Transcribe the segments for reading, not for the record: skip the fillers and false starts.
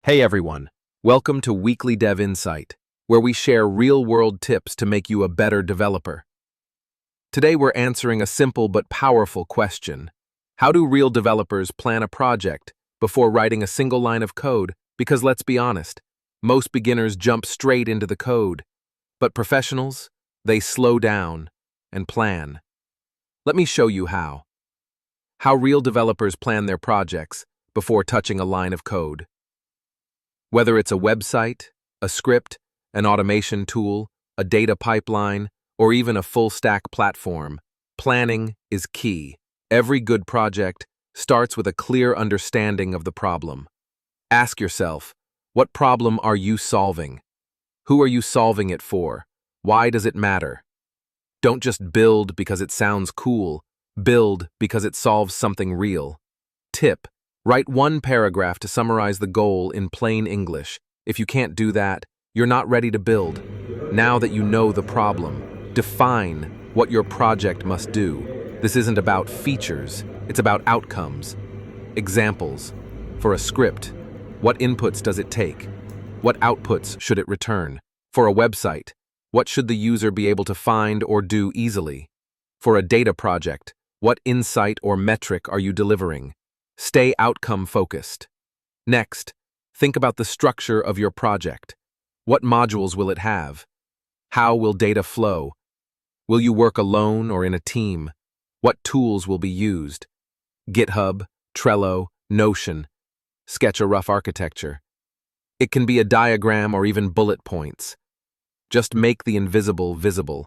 Hey everyone, welcome to Weekly Dev Insight, where we share real-world tips to make you a better developer. Today we're answering a simple but powerful question. How do real developers plan a project before writing a single line of code? Because let's be honest, most beginners jump straight into the code, but professionals, they slow down and plan. Let me show you how. How real developers plan their projects before touching a line of code. Whether it's a website, a script, an automation tool, a data pipeline, or even a full-stack platform, planning is key. Every good project starts with a clear understanding of the problem. Ask yourself, what problem are you solving? Who are you solving it for? Why does it matter? Don't just build because it sounds cool. Build because it solves something real. Tip: write one paragraph to summarize the goal in plain English. If you can't do that, you're not ready to build. Now that you know the problem, define what your project must do. This isn't about features, it's about outcomes. Examples: for a script, what inputs does it take? What outputs should it return? For a website, what should the user be able to find or do easily? For a data project, what insight or metric are you delivering? Stay outcome-focused. Next, think about the structure of your project. What modules will it have? How will data flow? Will you work alone or in a team? What tools will be used? GitHub, Trello, Notion. Sketch a rough architecture. It can be a diagram or even bullet points. Just make the invisible visible.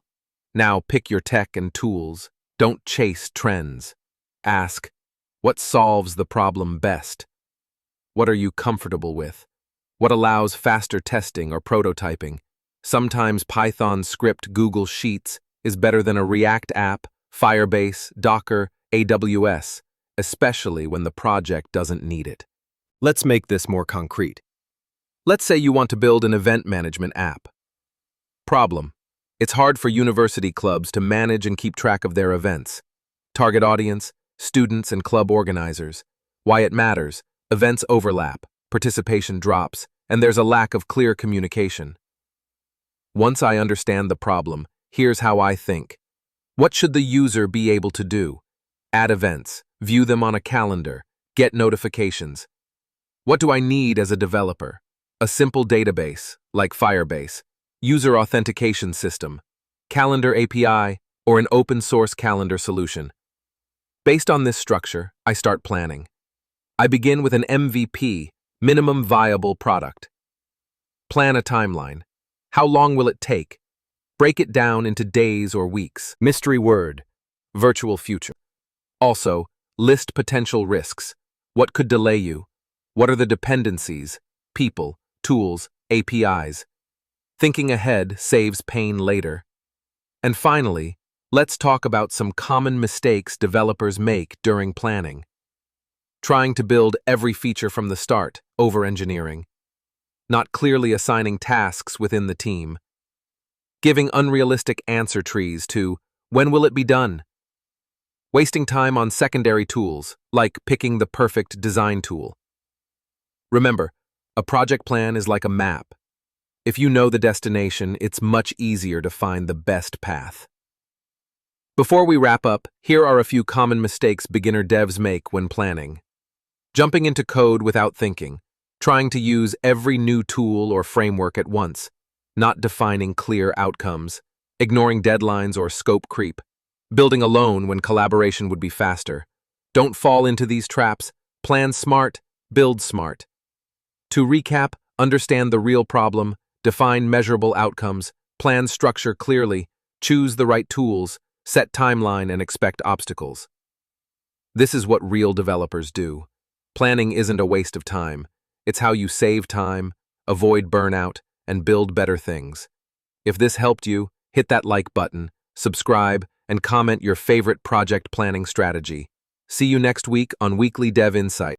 Now pick your tech and tools. Don't chase trends. Ask, what solves the problem best? What are you comfortable with? What allows faster testing or prototyping? Sometimes Python script Google Sheets is better than a React app, Firebase, Docker, AWS, especially when the project doesn't need it. Let's make this more concrete. Let's say you want to build an event management app. Problem: it's hard for university clubs to manage and keep track of their events. Target audience: students and club organizers. Why it matters: events overlap, participation drops, and there's a lack of clear communication. Once I understand the problem, here's how I think. What should the user be able to do? Add events, view them on a calendar, get notifications. What do I need as a developer? A simple database, like Firebase, user authentication system, calendar API, or an open-source calendar solution. Based on this structure, I start planning. I begin with an MVP, minimum viable product. Plan a timeline. How long will it take? Break it down into days or weeks. Mystery word: virtual future. Also, list potential risks. What could delay you? What are the dependencies, people, tools, APIs? Thinking ahead saves pain later. And finally, let's talk about some common mistakes developers make during planning. Trying to build every feature from the start, over-engineering. Not clearly assigning tasks within the team. Giving unrealistic answer trees to, when will it be done? Wasting time on secondary tools, like picking the perfect design tool. Remember, a project plan is like a map. If you know the destination, it's much easier to find the best path. Before we wrap up, here are a few common mistakes beginner devs make when planning. Jumping into code without thinking, trying to use every new tool or framework at once, not defining clear outcomes, ignoring deadlines or scope creep, building alone when collaboration would be faster. Don't fall into these traps. Plan smart, build smart. To recap, understand the real problem, define measurable outcomes, plan structure clearly, choose the right tools, set timeline, and expect obstacles. This is what real developers do. Planning isn't a waste of time. It's how you save time, avoid burnout, and build better things. If this helped you, hit that like button, subscribe, and comment your favorite project planning strategy. See you next week on Weekly Dev Insight.